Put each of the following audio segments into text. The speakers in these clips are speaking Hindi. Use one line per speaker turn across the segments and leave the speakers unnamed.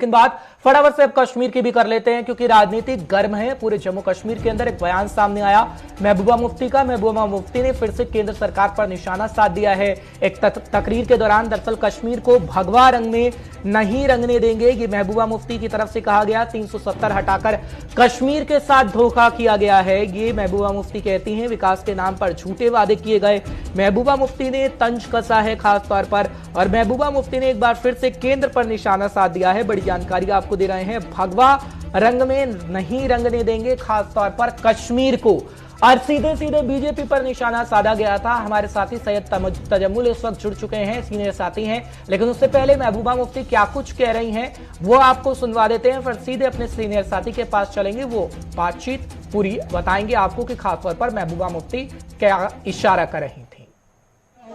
लेकिन बात फटाफट से अब कश्मीर की भी कर लेते हैं क्योंकि राजनीति गर्म है पूरे जम्मू कश्मीर के अंदर। एक बयान सामने आया महबूबा मुफ्ती का। महबूबा मुफ्ती ने फिर से केंद्र सरकार पर निशाना साध दिया है। एक तकरीर के दौरान दरअसल कश्मीर को भगवा रंग में नहीं रंगने देंगे, ये महबूबा मुफ्ती की तरफ से कहा गया। 370 हटाकर कश्मीर के साथ धोखा किया गया है, ये महबूबा मुफ्ती कहती हैं। विकास के नाम पर झूठे वादे किए गए, महबूबा मुफ्ती ने तंज कसा है खास तौर पर। और महबूबा मुफ्ती ने एक बार फिर से केंद्र पर निशाना साध दिया है। बड़ी जानकारी आपको दे रहे हैं, भगवा रंग में नहीं रंगने देंगे खास तौर पर कश्मीर को। और सीधे सीधे बीजेपी पर निशाना साधा गया था। हमारे साथी सैयद तजम्मुल इस वक्त जुड़ चुके हैं, सीनियर साथी हैं, लेकिन उससे पहले महबूबा मुफ्ती क्या कुछ कह रही हैं वो आपको सुनवा देते हैं, फिर सीधे अपने सीनियर साथी के पास चलेंगे। वो बातचीत पूरी बताएंगे आपको कि खासतौर पर महबूबा मुफ्ती क्या इशारा कर रही थी।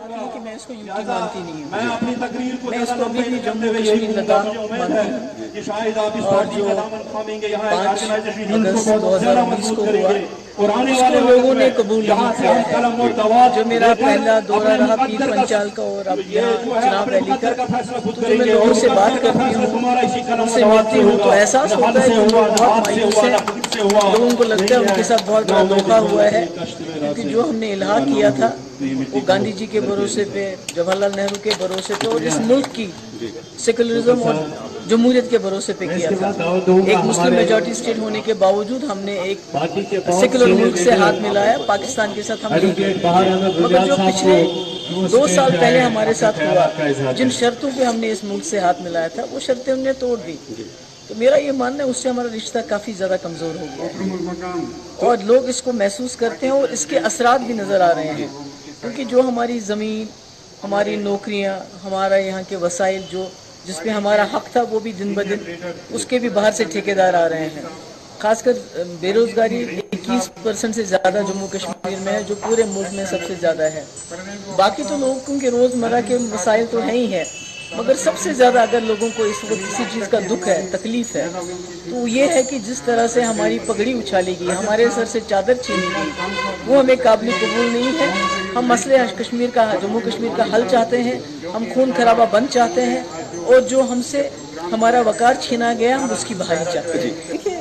कि मैं इसको यूपी मानती नहीं हूँ, मैं इसको अभी भी जम्मू कश्मीर लद्दाख मानती हूँ। और जो 5 अगस्त 2019 को हुआ उसको लोगों ने कबूल नहीं किया है। जो मेरा पहला दौरा रहा पीर पंचाल का और अब यहाँ चुनाव रैली का, तो जो मैं लोगों से बात करती हूँ, उनसे मिलती हूँ, तो एहसास होता है कि वो बहुत मायूस है। लोगों को लगता है उनके साथ बहुत बड़ा धोखा हुआ है, क्योंकि जो हमने इल्हा किया था वो गांधी जी के भरोसे पे, जवाहरलाल नेहरू के भरोसे पे और इस मुल्क की सेकुलरिज्म और जमहूरियत के भरोसे पे किया था। एक मुस्लिम मेजॉरिटी स्टेट होने के बावजूद हमने एक सेकुलर मुल्क से हाथ मिलाया, पाकिस्तान के साथ हम नहीं गए। मगर जो पिछले 2 साल पहले हमारे साथ हुआ, जिन शर्तों पे हमने इस मुल्क से हाथ मिलाया था, वो शर्तें हमने तोड़ दी। तो मेरा ये मानना है उससे हमारा रिश्ता काफ़ी ज़्यादा कमज़ोर हो गया और लोग इसको महसूस करते हैं और इसके असरात भी नज़र आ रहे हैं। क्योंकि जो हमारी ज़मीन, हमारी नौकरियां, हमारा यहाँ के वसाइल जो जिस पे हमारा हक था, वो भी दिन ब दिन उसके भी बाहर से ठेकेदार आ रहे हैं। खासकर बेरोज़गारी 21% से ज़्यादा जम्मू कश्मीर में है, जो पूरे मुल्क में सबसे ज़्यादा है। बाकी तो लोगों के रोज़मर्रा के मसाइल तो हैं ही है, मगर सबसे ज़्यादा अगर लोगों को इस वक्त किसी चीज़ का दुख है, तकलीफ है, तो ये है कि जिस तरह से हमारी पगड़ी उछाली गई, हमारे सर से चादर छीनी गई, वो हमें काबिल कबूल नहीं है। हम मसले कश्मीर का, जम्मू कश्मीर का हल चाहते हैं, हम खून खराबा बंद चाहते हैं और जो हमसे हमारा वकार छीना गया हम उसकी बहाली चाहते हैं। देखिए,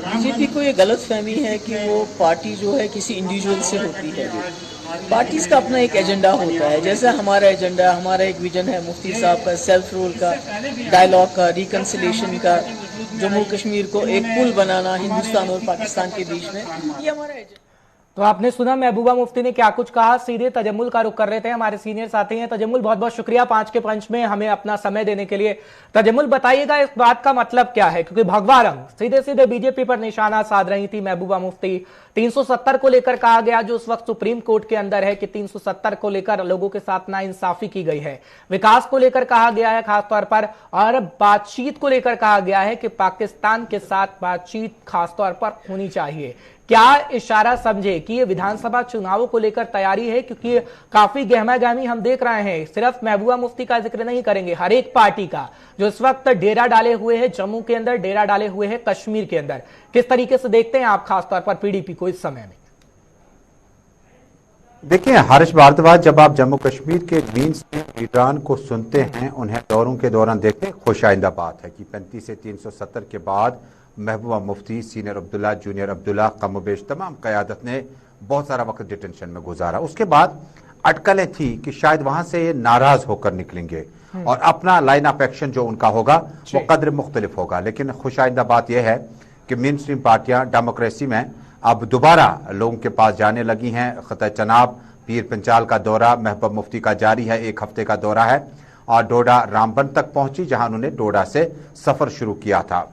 बीजेपी को ये गलत फहमी है कि वो पार्टी जो है किसी इंडिविजुअल से होती है। पार्टीज का अपना एक एजेंडा होता है, जैसा हमारा एजेंडा, हमारा एक विजन है मुफ्ती साहब का, सेल्फ रूल का, डायलॉग का, रिकन्सिलेशन का, जम्मू कश्मीर को एक पुल बनाना हिंदुस्तान और पाकिस्तान के बीच में, ये हमारा एजेंडा।
तो आपने सुना महबूबा मुफ्ती ने क्या कुछ कहा। सीधे तजम्मुल का रुख कर रहे थे, हमारे सीनियर साथी हैं। तजम्मुल, बहुत बहुत शुक्रिया 5 के पंच में हमें अपना समय देने के लिए। तजम्मुल, बताइएगा इस बात का मतलब क्या है, क्योंकि भगवा रंग सीधे सीधे बीजेपी पर निशाना साध रही थी महबूबा मुफ्ती। 370 को लेकर कहा गया, जो उस वक्त सुप्रीम कोर्ट के अंदर है, कि 370 को लेकर लोगों के साथ नाइंसाफी की गई है। विकास को लेकर कहा गया है खासतौर पर, और बातचीत को लेकर कहा गया है कि पाकिस्तान के साथ बातचीत खासतौर पर होनी चाहिए। क्या इशारा समझे कि ये विधानसभा चुनावों को लेकर तैयारी है, क्योंकि काफी गहमा-गहमी हम देख रहे हैं। सिर्फ महबूबा मुफ्ती का जिक्र नहीं करेंगे, हर एक पार्टी का जो इस वक्त डेरा डाले हुए है जम्मू के अंदर, डेरा डाले हुए है कश्मीर के अंदर। किस तरीके से देखते हैं आप खासतौर पर पीडीपी को इस समय में?
देखिए हर्ष भारद्वाज, जब आप जम्मू कश्मीर के मीन्स लीडरान को सुनते हैं, उन्हें दौरों के दौरान देखते हैं, खुशाइंदा बात है कि 35 से 370 के बाद महबूबा मुफ्ती, सीनियर अब्दुल्ला, जूनियर अब्दुल्ला, कमोबेश तमाम क़यादत ने बहुत सारा वक्त डिटेंशन में गुजारा। उसके बाद अटकलें थी कि शायद वहां से ये नाराज होकर निकलेंगे और अपना लाइन ऑफ एक्शन जो उनका होगा वो कदर मुख्तलिफ होगा। लेकिन खुशाइंदा बात यह है कि मेन स्ट्रीम पार्टियां डेमोक्रेसी में अब दोबारा लोगों के पास जाने लगी हैं। ख़त चनाब पीर पंचाल का दौरा महबूबा मुफ्ती का जारी है, 1 हफ्ते का दौरा है, और डोडा रामबन तक पहुंची, जहां उन्होंने डोडा से सफर शुरू किया था।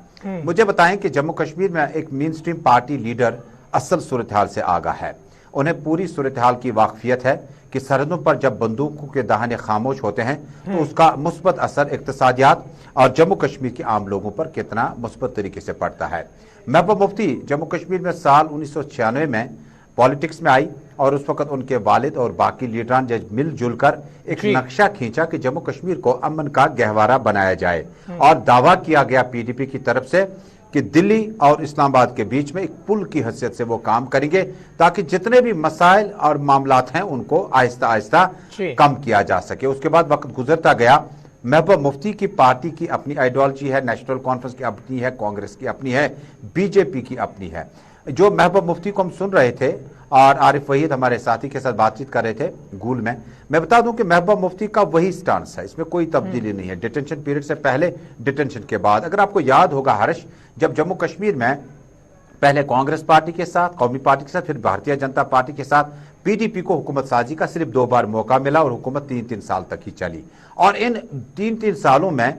मुझे बताएं कि जम्मू कश्मीर में एक मेन स्ट्रीम पार्टी लीडर असल सूरत हाल से आगाह है, उन्हें पूरी सूरत हाल की वाकफियत है कि सरहदों पर जब बंदूकों के दहाने खामोश होते हैं तो उसका मुस्बत असर इक्तिसादियात और जम्मू कश्मीर के आम लोगों पर कितना मुस्बत तरीके से पड़ता है। महबूबा मुफ्ती जम्मू कश्मीर में साल 1996 में पॉलिटिक्स में आई और उस वक्त उनके वालिद और बाकी लीडरान जब मिलजुल कर एक नक्शा खींचा कि जम्मू कश्मीर को अमन का गहवारा बनाया जाए, और दावा किया गया पीडीपी की तरफ से कि दिल्ली और इस्लामाबाद के बीच में एक पुल की हैसियत से वो काम करेंगे, ताकि जितने भी मसाइल और मामलात हैं उनको आहिस्ता आहिस्ता कम किया जा सके। उसके बाद वक्त गुजरता गया, महबूबा मुफ्ती की पार्टी की अपनी आइडियोलॉजी है, नेशनल कॉन्फ्रेंस की अपनी है, कांग्रेस की अपनी है, बीजेपी की अपनी है। जो महबूबा मुफ्ती को हम सुन रहे थे और आरिफ वहीद हमारे साथी के साथ बातचीत कर रहे थे गूल में, मैं बता दूं कि महबूबा मुफ्ती का वही स्टांस है, इसमें कोई तब्दीली नहीं है। डिटेंशन पीरियड से पहले, डिटेंशन के बाद। अगर आपको याद होगा हर्ष, जब जम्मू कश्मीर में पहले कांग्रेस पार्टी के साथ, कौमी पार्टी के साथ, फिर भारतीय जनता पार्टी के साथ पीडीपी को हुकूमत साजी का सिर्फ 2 बार मौका मिला और हुकूमत 3-3 साल तक ही चली। और इन 3-3 सालों में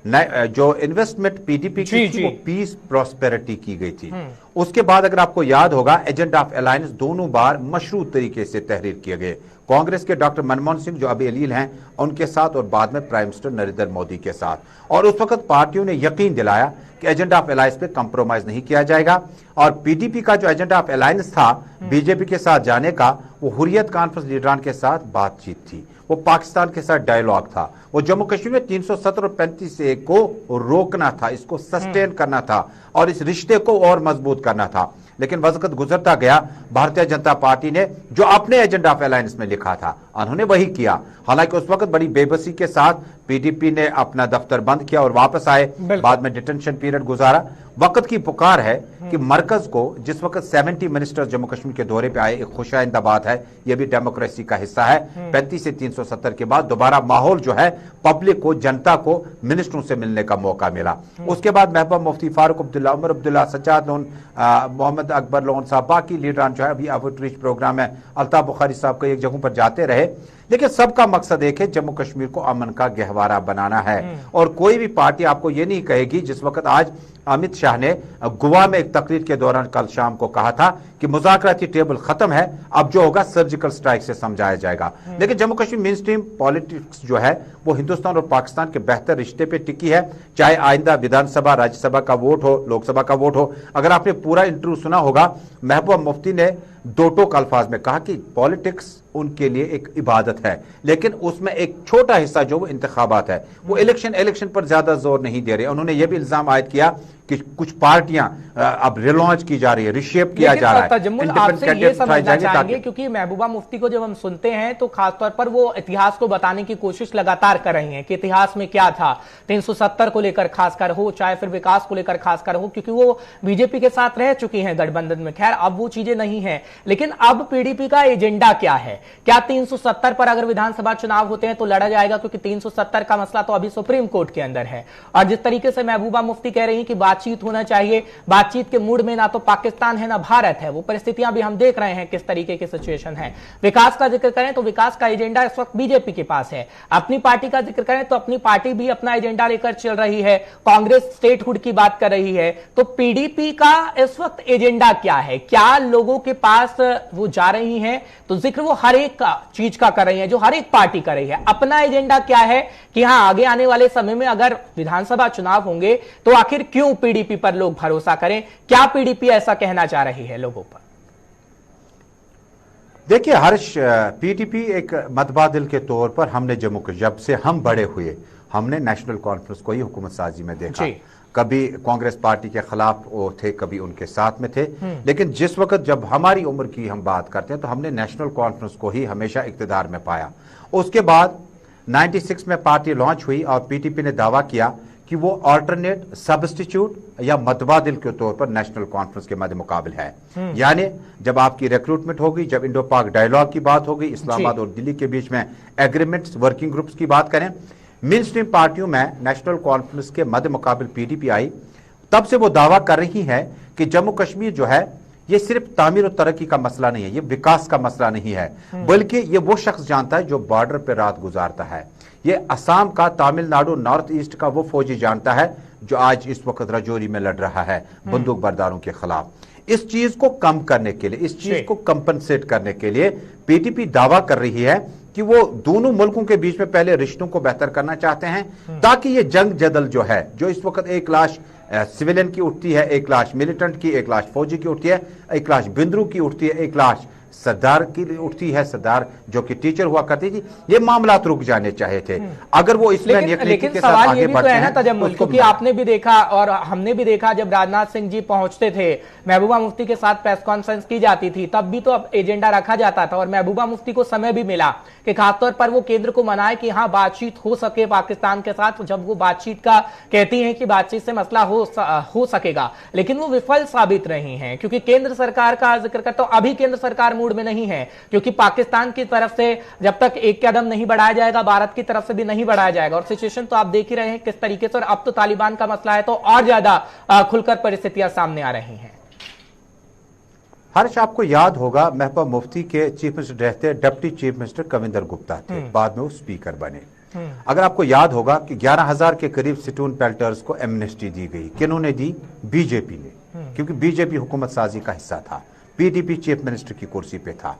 जो इन्वेस्टमेंट पीडीपी की थी वो पीस प्रॉस्पेरिटी की गई थी। उसके बाद अगर आपको याद होगा, एजेंडा ऑफ अलायंस दोनों बार मशरूत तरीके से तहरीर किए गए। कांग्रेस के डॉक्टर मनमोहन सिंह जो अभी अलील हैं उनके साथ, और बाद में प्राइम मिनिस्टर नरेंद्र मोदी के साथ। और उस वक्त पार्टियों ने यकीन दिलाया कि एजेंडा ऑफ अलायंस पे कंप्रोमाइज नहीं किया जाएगा। और पीडीपी का जो एजेंडा ऑफ अलायंस था बीजेपी के साथ जाने का, वो हुर्रियत कॉन्फ्रेंस लीडरान के साथ बातचीत थी, वो पाकिस्तान के साथ डायलॉग था, वो जम्मू कश्मीर में 370 और 35A को रोकना था, इसको सस्टेन करना था और इस रिश्ते को और मजबूत करना था। लेकिन वक्त गुजरता गया, भारतीय जनता पार्टी ने जो अपने एजेंडा ऑफ अलायंस में लिखा था उन्होंने वही किया। हालांकि उस वक्त बड़ी बेबसी के साथ पीडीपी ने अपना दफ्तर बंद किया और वापस आए, बाद में डिटेंशन पीरियड गुजारा। वक्त की पुकार है कि मरकज को, जिस वक्त 70 मिनिस्टर्स जम्मू कश्मीर के दौरे पे आए, एक खुशाइंदा बात है, यह भी डेमोक्रेसी का हिस्सा है। 35 से 370 के बाद दोबारा माहौल जो है, पब्लिक को, जनता को मिनिस्टरों से मिलने का मौका मिला। उसके बाद महबूबा मुफ्ती, फारूक अब्दुल्ला, उमर अब्दुल्ला, सज्जाद लोन, मोहम्मद अकबर लोन साहब, बाकी लीडरान जो है अभी आउटरीच प्रोग्राम में, अल्ताफ बुखारी साहब कई जगहों पर जाते रहे। लेकिन सबका मकसद एक है, जम्मू कश्मीर को अमन का गहवारा बनाना है। और कोई भी पार्टी आपको ये नहीं कहेगी, जिस वक्त आज अमित शाह ने गोवा में एक तकरीर के दौरान कल शाम को कहा था कि मुज़ाकराती टेबल खत्म है, अब जो होगा सर्जिकल स्ट्राइक से समझाया जाएगा। लेकिन Jammu Kashmir main stream politics जो है वो हिंदुस्तान और पाकिस्तान के बेहतर रिश्ते पे टिकी है, चाहे आइंदा विधानसभा, राज्यसभा का वोट हो, लोकसभा का वोट हो। अगर आपने पूरा इंटरव्यू सुना होगा, महबूबा मुफ्ती ने दो टोक अल्फाज में कहा कि पॉलिटिक्स उनके लिए एक इबादत है, लेकिन उसमें एक छोटा हिस्सा जो वो इंतखाबात है, वो इलेक्शन पर ज्यादा जोर नहीं दे रहे। उन्होंने ये भी इल्जाम आयद किया कि कुछ पार्टियां अब रिलॉन्च की जा रही है, रिशेप किया जा रहा है।
आपसे ये समझना चाहेंगे, क्योंकि महबूबा मुफ्ती को जब हम सुनते हैं तो खासतौर पर वो इतिहास को बताने की कोशिश लगातार कर रही हैं कि इतिहास में क्या था, 370 को लेकर खासकर हो, चाहे फिर विकास को लेकर खासकर हो, क्योंकि वो बीजेपी के साथ रह चुकी हैं गठबंधन में। खैर अब वो चीजें नहीं है, लेकिन अब पीडीपी का एजेंडा क्या है? क्या 370 पर अगर विधानसभा चुनाव होते हैं तो लड़ा जाएगा? क्योंकि 370 का मसला तो अभी सुप्रीम कोर्ट के अंदर है। और जिस तरीके से महबूबा मुफ्ती कह रही हैं कि बातचीत होना चाहिए, बातचीत के मूड में ना तो पाकिस्तान है ना भारत है, वो परिस्थितियां भी हम देख रहे हैं किस तरीके की सिचुएशन है। विकास का जिक्र करें तो विकास का एजेंडा इस वक्त बीजेपी के पास है। अपनी पार्टी का जिक्र करें तो अपनी पार्टी भी अपना एजेंडा लेकर चल रही है, कांग्रेस स्टेटहुड की बात कर रही है। तो पीडीपी का इस वक्त एजेंडा क्या है? क्या लोगों के पास वो जा रही हैं तो जिक्र वो हर एक चीज का कर रही है, जो हर एक पार्टी कर रही है। अपना एजेंडा क्या है कि हाँ आगे आने वाले समय में अगर विधानसभा चुनाव होंगे तो आखिर क्यों पीडीपी पर लोग भरोसा करें? क्या पीडीपी ऐसा कहना चाह रही है लोगों पर?
देखिए हर्ष, पीडीपी एक मतबादिल के तौर पर हमने जम्मू कश्मीर, जब से हम बड़े हुए, हमने नेशनल कॉन्फ्रेंस को ही हुकूमत साजी में देखा। कभी कांग्रेस पार्टी के खिलाफ वो थे, कभी उनके साथ में थे। लेकिन जिस वक्त जब हमारी उम्र की हम बात करते हैं तो हमने नेशनल कॉन्फ्रेंस को ही हमेशा इक्तिदार में पाया। उसके बाद 96 में पार्टी लॉन्च हुई और पीडीपी ने दावा किया कि वो अल्टरनेट, सब्स्टिट्यूट या मतबादिल के तौर पर नेशनल कॉन्फ्रेंस के मध्य मुकाबिल है। यानी जब आपकी रिक्रूटमेंट होगी, जब इंडो पाक डायलॉग की बात होगी, इस्लामाबाद और दिल्ली के बीच में एग्रीमेंट्स, वर्किंग ग्रुप्स की बात करें, मेन स्ट्रीम पार्टियों में नेशनल कॉन्फ्रेंस के मध्य मुकाबिल पीडीपी आई, तब से वो दावा कर रही है कि जम्मू कश्मीर जो है ये सिर्फ तामीर और तरक्की का मसला नहीं है, ये विकास का मसला नहीं है, बल्कि ये वो शख्स जानता है जो बॉर्डर पे रात गुजारता है। ये असम का, तमिलनाडु, नॉर्थ ईस्ट का वो फौजी जानता है जो आज इस वक्त राजौरी में लड़ रहा है बंदूक बरदारों के खिलाफ। इस चीज को कम करने के लिए, इस चीज को कंपनसेट करने के लिए पीडीपी दावा कर रही है कि वो दोनों मुल्कों के बीच में पहले रिश्तों को बेहतर करना चाहते हैं, ताकि ये जंग जदल जो है, जो इस वक्त एक लाश सिविलियन की उठती है, एक लाश मिलिटेंट की, एक लाश फौजी की उठती है, एक लाश बिंदरू की उठती है, एक लाश सरदार की उठती है, सरदार जो कि टीचर हुआ करती थी, ये मामला रुक जाने चाहिए थे। अगर वो इसमें
लेकिन सवाल ये भी तो है ना तजम्मुल, क्योंकि आपने भी देखा और हमने भी देखा जब राजनाथ सिंह जी पहुंचते थे, महबूबा मुफ्ती के साथ प्रेस कॉन्फ्रेंस की जाती थी, तब भी तो एजेंडा रखा जाता था और महबूबा मुफ्ती को समय भी मिला कि खासतौर पर वो केंद्र को मनाए कि हाँ बातचीत हो सके पाकिस्तान के साथ। जब वो बातचीत का कहती हैं कि बातचीत से मसला हो सकेगा, लेकिन वो विफल साबित रही हैं, क्योंकि केंद्र सरकार का जिक्र करता हूं, अभी केंद्र सरकार मूड में नहीं है, क्योंकि पाकिस्तान की तरफ से जब तक एक कदम नहीं बढ़ाया जाएगा, भारत की तरफ से भी नहीं बढ़ाया जाएगा। और सिचुएशन तो आप देख ही रहे हैं किस तरीके से, और अब तो तालिबान का मसला है तो और ज्यादा खुलकर परिस्थितियां सामने आ रही हैं।
हर्ष, आपको याद होगा महबूबा मुफ्ती के चीफ मिनिस्टर रहते deputy chief minister Kavinder Gupta थे, बाद में वो स्पीकर बने। अगर आपको याद होगा कि 11,000 के करीब स्टोन पेल्टर्स को एमनेस्टी दी गई, किन्होंने दी? बीजेपी ने, क्योंकि बीजेपी हुकूमत साजी का हिस्सा था, पीडीपी चीफ मिनिस्टर की कुर्सी पे था।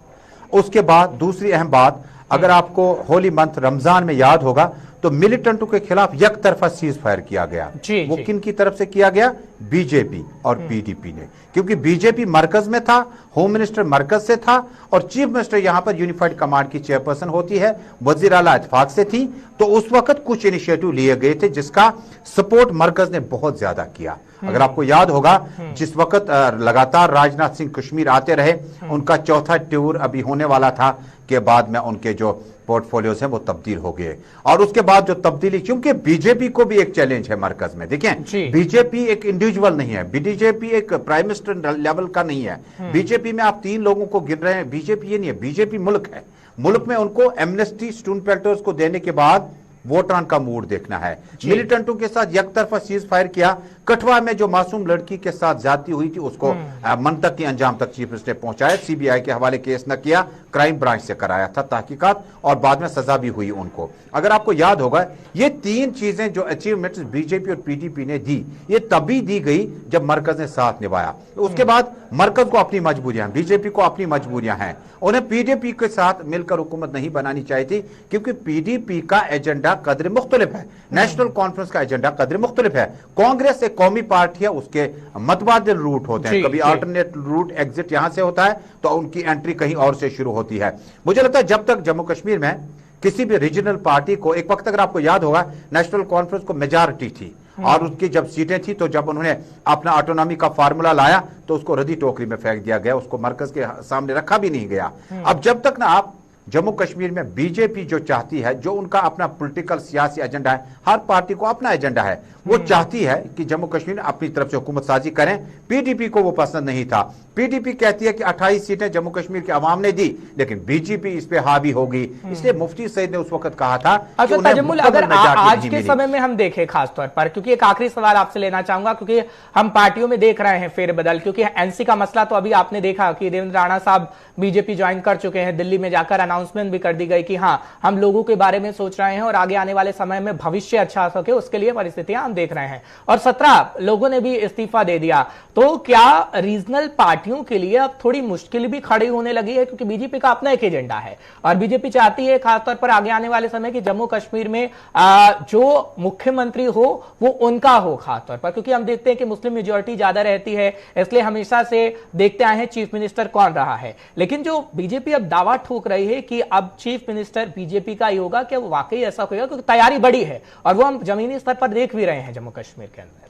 उसके बाद दूसरी अहम बात, अगर आपको होली मंथ रमजान में याद होगा तो मिलिटेंटों के खिलाफ एक तरफा सीज फायर किया गया। वो किन की तरफ से किया गया? बीजेपी और पीडीपी ने, क्योंकि बीजेपी मरकज में था, होम मिनिस्टर मरकज से था और चीफ मिनिस्टर यहां पर यूनिफाइड कमांड की चेयरपर्सन होती है, वजीर आला इत्तेफाक से थी। तो उस वक्त कुछ इनिशिएटिव लिए गए थे जिसका सपोर्ट मरकज ने बहुत ज्यादा किया। अगर आपको याद होगा, जिस वक्त लगातार राजनाथ सिंह कश्मीर आते रहे, उनका चौथा टूर अभी होने वाला था, के बाद में उनके जो पोर्टफोलियोज हैं वो तब्दील हो गए। और उसके बाद जो तब्दीली, क्योंकि बीजेपी को भी एक चैलेंज है मरकज में। देखें, बीजेपी एक इंडिविजुअल नहीं है, बीजेपी एक प्राइम मिनिस्टर लेवल का नहीं है। बीजेपी में आप 3 लोगों को गिन रहे हैं, बीजेपी ये नहीं है, बीजेपी मुल्क है। मुल्क में उनको एमनेस्टी स्टोन पेल्टर्स को देने के बाद वोटरान का मूड देखना है। मिलिटेंटों के साथ एक तरफा सीज फायर किया। कठवा में जो मासूम लड़की के साथ ज्यादती हुई थी उसको मंतक की अंजाम तक चीफ मिनिस्टर ने पहुंचाया, सीबीआई के हवाले केस न किया, क्राइम ब्रांच से कराया था तहकीकात और बाद में सजा भी हुई उनको। अगर आपको याद होगा, ये 3 चीजें जो अचीवमेंट्स बीजेपी और पीडीपी ने दी, ये तभी दी गई जब मरकज ने साथ निभाया। उसके बाद मरकज को अपनी मजबूरियां, बीजेपी को अपनी मजबूरियां हैं, उन्हें पीडीपी के साथ मिलकर हुकूमत नहीं बनानी चाहिए थी, क्योंकि पीडीपी का एजेंडा कदर मुख्तलिफ है, नेशनल कॉन्फ्रेंस का एजेंडा कदर मुख्तलिफ है। कांग्रेस एक कौमी पार्टी है, उसके मतबादिल रूट होते हैं, कभी अल्टरनेट रूट एग्जिट यहां से होता है तो उनकी एंट्री कहीं और से शुरू होती है। मुझे लगता है जब तक जम्मू कश्मीर में किसी भी रीजनल पार्टी को, एक वक्त अगर आपको याद होगा नेशनल कॉन्फ्रेंस को मेजॉरिटी थी और उसकी जब सीटें थी, तो जब उन्होंने अपना ऑटोनॉमी का फार्मूला लाया तो उसको रद्दी टोकरी में फेंक दिया गया, उसको मरकज के सामने रखा भी नहीं गया। अब जब तक ना आप जम्मू कश्मीर में बीजेपी जो चाहती है, जो उनका अपना पॉलिटिकल सियासी एजेंडा है, हर पार्टी को अपना एजेंडा है, वो चाहती है कि जम्मू कश्मीर अपनी तरफ से हुकूमत साजी करें। पीडीपी को वो पसंद नहीं था। पीडीपी कहती है कि 28 सीटें जम्मू कश्मीर के अवाम ने दी, लेकिन बीजेपी इस पे हावी होगी। इसलिए मुफ्ती सईद ने उस वक्त कहा था कि
तजम्मुल, अगर आज के समय में हम देखें खासतौर पर, क्योंकि एक आखिरी सवाल आपसे लेना चाहूंगा, क्योंकि हम पार्टियों में देख रहे हैं फेरबदल, क्योंकि एनसी का मसला तो अभी आपने देखा कि देवेंद्र राणा साहब बीजेपी ज्वाइन कर चुके हैं, दिल्ली में जाकर अनाउंसमेंट भी कर दी गई कि हाँ हम लोगों के बारे में सोच रहे हैं और आगे आने वाले समय में भविष्य अच्छा हो सके उसके लिए परिस्थितियां हम देख रहे हैं। और 17 लोगों ने भी इस्तीफा दे दिया। तो क्या रीजनल पार्टियों के लिए अब थोड़ी मुश्किल भी खड़ी होने लगी है, क्योंकि बीजेपी का अपना एक एजेंडा है और बीजेपी चाहती है खासतौर पर आगे आने वाले समय कि जम्मू कश्मीर में जो मुख्यमंत्री हो वो उनका हो खासतौर पर, क्योंकि हम देखते हैं कि मुस्लिम मेजोरिटी ज्यादा रहती है, इसलिए हमेशा से देखते आए हैं चीफ मिनिस्टर कौन रहा है। लेकिन जो बीजेपी अब दावा ठोक रही है कि अब चीफ मिनिस्टर बीजेपी का ही होगा, क्या वो वाकई ऐसा होगा? क्योंकि तैयारी बड़ी है और वो हम जमीनी स्तर पर देख भी रहे हैं जम्मू कश्मीर के अंदर।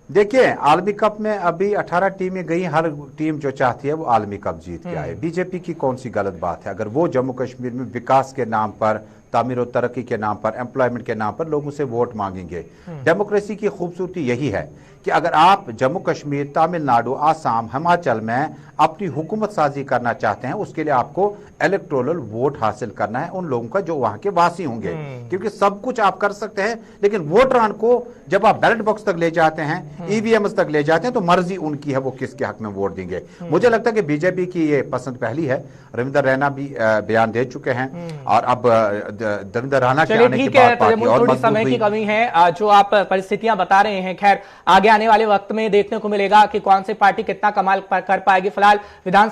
देखिए, आलमी कप में अभी 18 टीमें गई, हर टीम जो चाहती है वो आलमी कप जीत के आए। बीजेपी की कौन सी गलत बात है? अगर वो जम्मू कश्मीर में विकास के नाम पर, तामीर और तरक्की के नाम पर, एम्प्लॉयमेंट के नाम पर लोगों से वोट मांगेंगे। डेमोक्रेसी की खूबसूरती यही है कि अगर आप जम्मू कश्मीर, तमिलनाडु, आसाम, हिमाचल में अपनी हुकूमत साजी करना चाहते हैं, उसके लिए आपको इलेक्टोरल वोट हासिल करना है उन लोगों का जो वहां के वासी होंगे। क्योंकि सब कुछ आप कर सकते हैं, लेकिन वोटरान को जब आप बैलेट बॉक्स तक ले जाते हैं, ईवीएम तक ले जाते हैं, तो मर्जी उनकी है वो किसके हक में वोट देंगे। मुझे लगता है कि बीजेपी की ये पसंद पहली है। रविंदर रैना भी बयान दे चुके हैं और अब रविंदर रैना के आने के बाद पार्टी और मजबूत हुई।
समय की कमी है जो आप परिस्थितियां बता रहे हैं। खैर आगे आने वाले वक्त में देखने को मिलेगा कि कौन सी पार्टी कितना कमाल कर पाएगी। फिलहाल विधानसभा